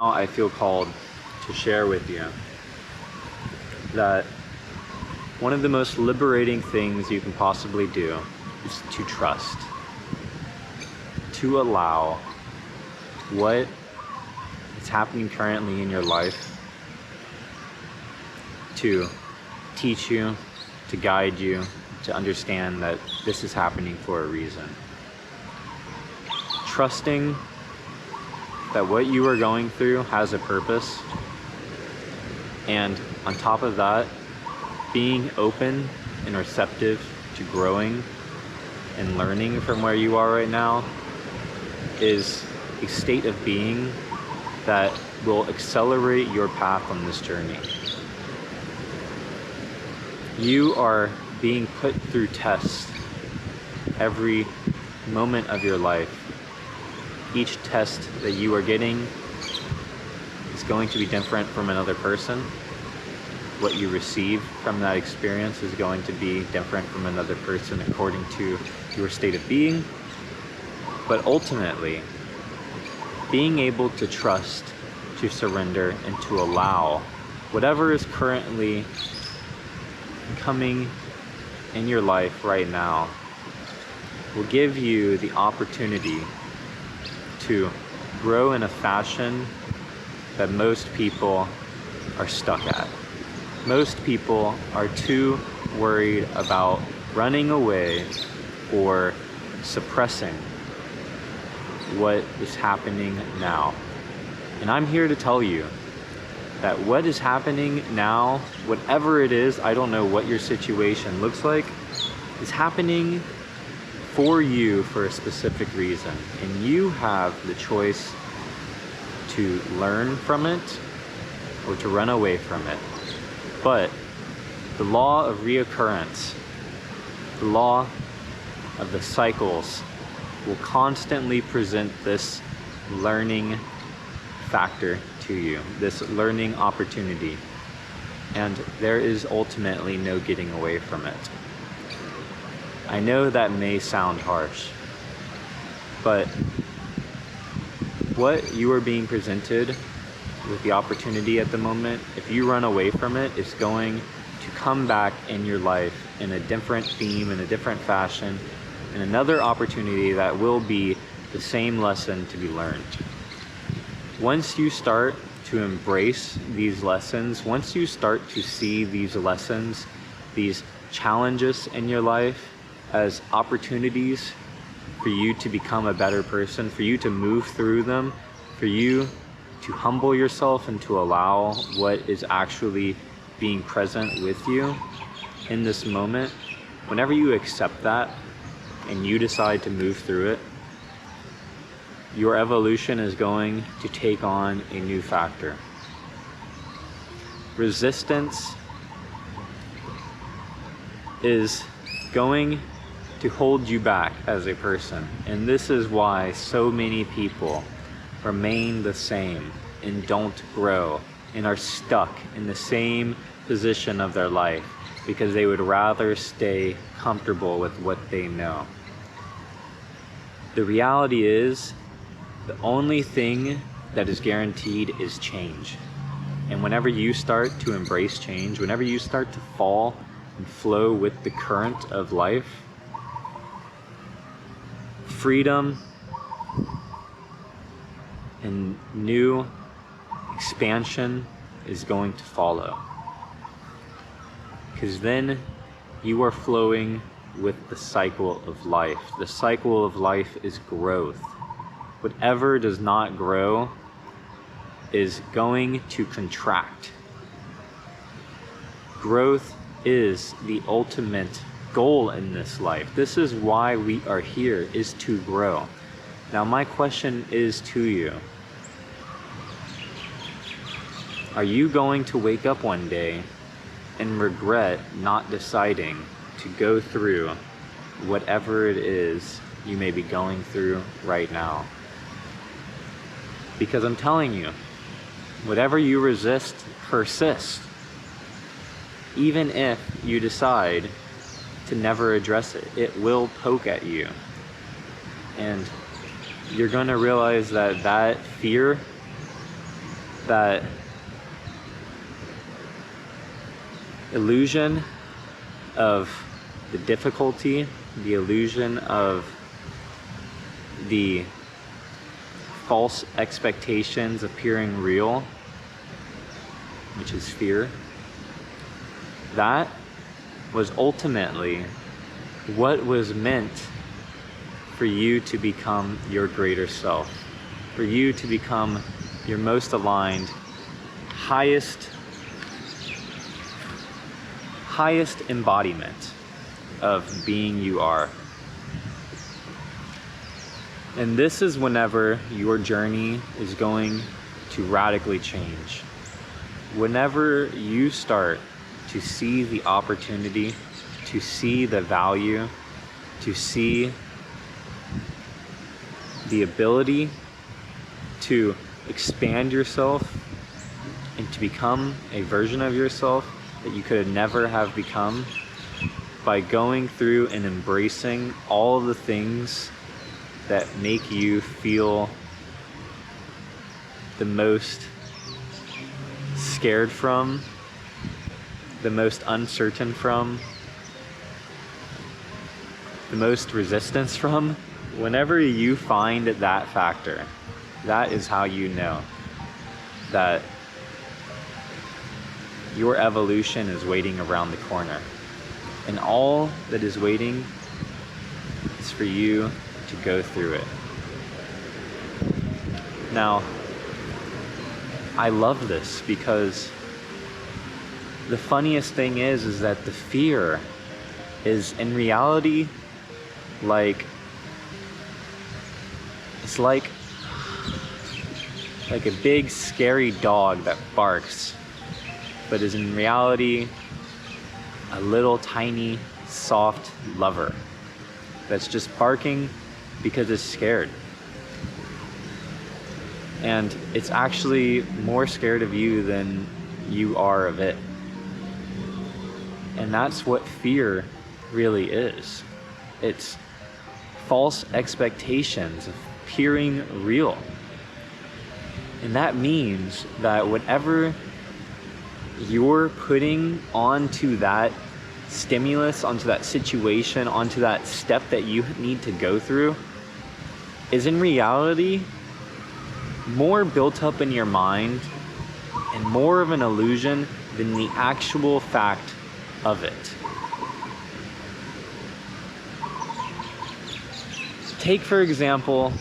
I feel called to share with you that one of the most liberating things you can possibly do is to trust, to allow what is happening currently in your life to teach you, to guide you, to understand that this is happening for a reason. Trusting that what you are going through has a purpose, and on top of that, being open and receptive to growing and learning from where you are right now is a state of being that will accelerate your path on this journey. You are being put through tests every moment of your life. Each test that you are getting is going to be different from another person. What you receive from that experience is going to be different from another person according to your state of being. But ultimately, being able to trust, to surrender, and to allow whatever is currently coming in your life right now will give you the opportunity to grow in a fashion that most people are stuck at. Most people are too worried about running away or suppressing what is happening now. And I'm here to tell you that what is happening now, whatever it is, I don't know what your situation looks like, is happening for you for a specific reason. And you have the choice to learn from it or to run away from it. But the law of reoccurrence, the law of the cycles, will constantly present this learning factor to you, this learning opportunity. And there is ultimately no getting away from it. I know that may sound harsh, but what you are being presented with the opportunity at the moment, if you run away from it, it's going to come back in your life in a different theme, in a different fashion, and another opportunity that will be the same lesson to be learned. Once you start to embrace these lessons, once you start to see these lessons, these challenges in your life as opportunities for you to become a better person, for you to move through them, for you to humble yourself and to allow what is actually being present with you in this moment, whenever you accept that and you decide to move through it, your evolution is going to take on a new factor. Resistance is going to hold you back as a person. And this is why so many people remain the same and don't grow and are stuck in the same position of their life because they would rather stay comfortable with what they know. The reality is, the only thing that is guaranteed is change. And whenever you start to embrace change, whenever you start to fall and flow with the current of life, freedom and new expansion is going to follow. Because then you are flowing with the cycle of life. The cycle of life is growth. Whatever does not grow is going to contract. Growth is the ultimate goal in this life. This is why we are here, is to grow. Now my question is to you. Are you going to wake up one day and regret not deciding to go through whatever it is you may be going through right now? Because I'm telling you, whatever you resist persists. Even if you decide to never address it, it will poke at you. And you're going to realize that that fear that illusion of the difficulty, the illusion of the false expectations appearing real, which is fear, that was ultimately what was meant for you to become your greater self, for you to become your most aligned, highest embodiment of being you are. And this is whenever your journey is going to radically change. Whenever you start to see the opportunity, to see the value, to see the ability to expand yourself and to become a version of yourself that you could never have become by going through and embracing all of the things that make you feel the most scared from, the most uncertain from, the most resistance from. Whenever you find that factor, that is how you know that your evolution is waiting around the corner. And all that is waiting is for you to go through it. Now, I love this because the funniest thing is that the fear is in reality it's like a big scary dog that barks, but is in reality a little tiny soft lover that's just barking because it's scared. And it's actually more scared of you than you are of it. And that's what fear really is. It's false expectations appearing real. And that means that whatever you're putting onto that stimulus, onto that situation, onto that step that you need to go through is in reality more built up in your mind and more of an illusion than the actual fact of it. Take, for example,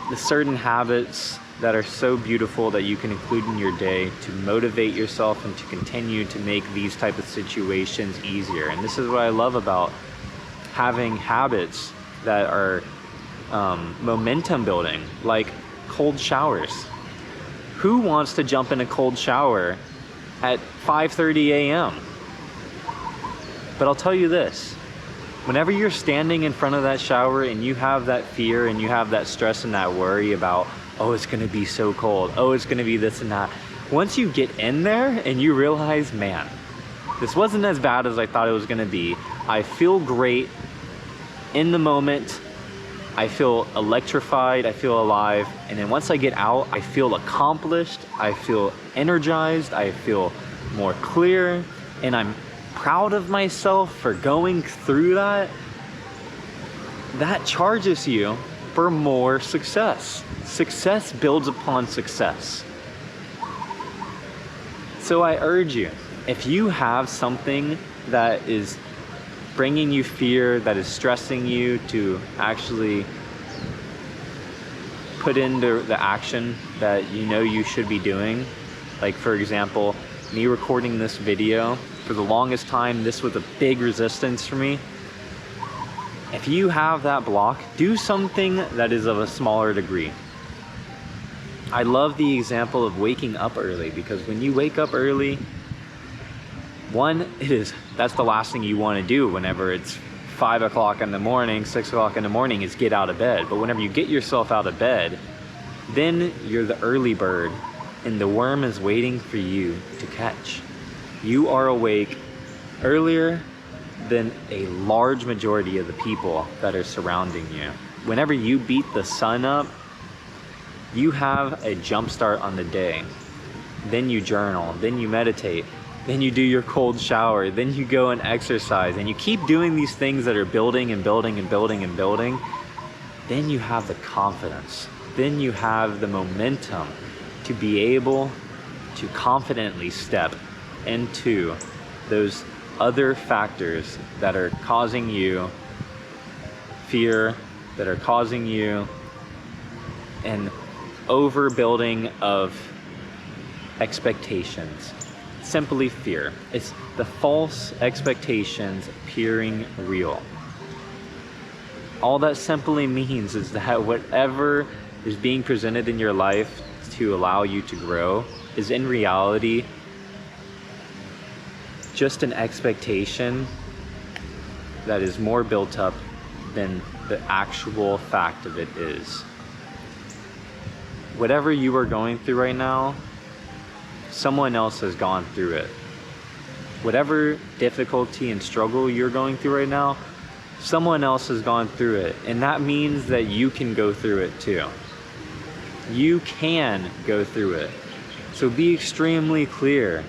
the certain habits that are so beautiful that you can include in your day to motivate yourself and to continue to make these type of situations easier. And this is what I love about having habits that are momentum building, like cold showers. Who wants to jump in a cold shower at 5:30 a.m.? But I'll tell you this, whenever you're standing in front of that shower and you have that fear and you have that stress and that worry about, oh, it's gonna be so cold, oh, it's gonna be this and that. Once you get in there and you realize, man, this wasn't as bad as I thought it was gonna be. I feel great in the moment. I feel electrified, I feel alive. And then once I get out, I feel accomplished, I feel energized, I feel more clear, and I'm proud of myself for going through that. That charges you for more success. Success builds upon success. So I urge you, if you have something that is bringing you fear, that is stressing you to actually put into the action that you know you should be doing, like for example, me recording this video, for the longest time, this was a big resistance for me. If you have that block, do something that is of a smaller degree. I love the example of waking up early, because when you wake up early, that's the last thing you want to do whenever it's 5 o'clock in the morning, 6 o'clock in the morning, is get out of bed. But whenever you get yourself out of bed, then you're the early bird and the worm is waiting for you to catch. You are awake earlier than a large majority of the people that are surrounding you. Whenever you beat the sun up, You have a jump start on the day. Then you journal, then you meditate, then you do your cold shower, then you go and exercise, and you keep doing these things that are building and building and building and building. Then you have the confidence. Then you have the momentum to be able to confidently step into those other factors that are causing you fear, that are causing you an overbuilding of expectations. Simply fear. It's the false expectations appearing real. All that simply means is that whatever is being presented in your life to allow you to grow is in reality just an expectation that is more built up than the actual fact of it is. Whatever you are going through right now, someone else has gone through it. Whatever difficulty and struggle you're going through right now, someone else has gone through it. And that means that you can go through it too. You can go through it. So be extremely clear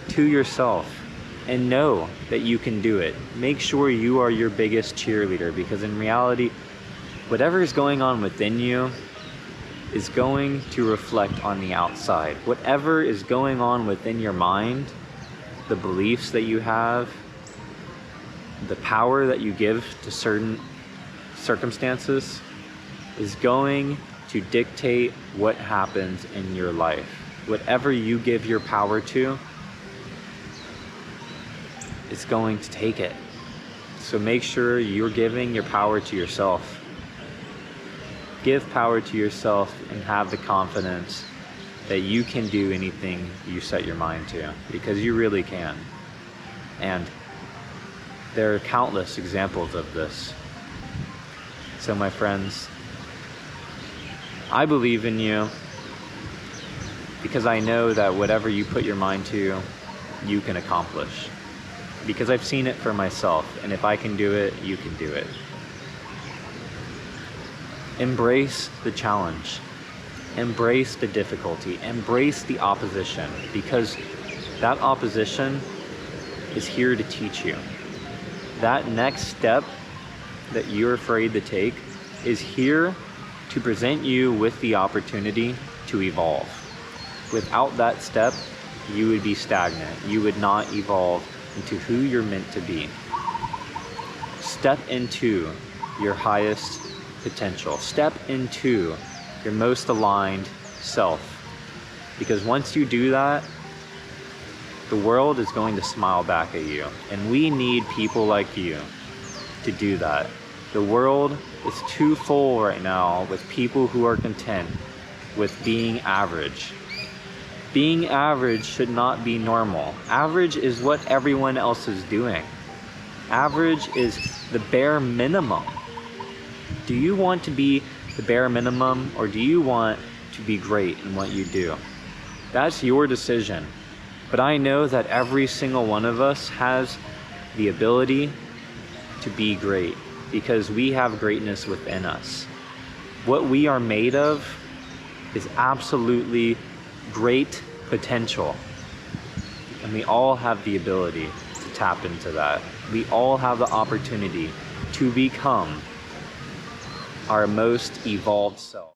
to yourself and know that you can do it. Make sure you are your biggest cheerleader, because in reality, whatever is going on within you is going to reflect on the outside. Whatever is going on within your mind, the beliefs that you have, the power that you give to certain circumstances is going to dictate what happens in your life. Whatever you give your power to, it's going to take it. So make sure you're giving your power to yourself. Give power to yourself and have the confidence that you can do anything you set your mind to, because you really can. And there are countless examples of this. So my friends, I believe in you because I know that whatever you put your mind to, you can accomplish. Because I've seen it for myself, and if I can do it, you can do it. Embrace the challenge. Embrace the difficulty. Embrace the opposition, because that opposition is here to teach you. That next step that you're afraid to take is here to present you with the opportunity to evolve. Without that step, you would be stagnant. You would not evolve into who you're meant to be. Step into your highest potential. Step into your most aligned self. Because once you do that, the world is going to smile back at you. And we need people like you to do that. The world is too full right now with people who are content with being average. Being average should not be normal. Average is what everyone else is doing. Average is the bare minimum. Do you want to be the bare minimum, or do you want to be great in what you do? That's your decision. But I know that every single one of us has the ability to be great, because we have greatness within us. What we are made of is absolutely great potential. And we all have the ability to tap into that. We all have the opportunity to become our most evolved self.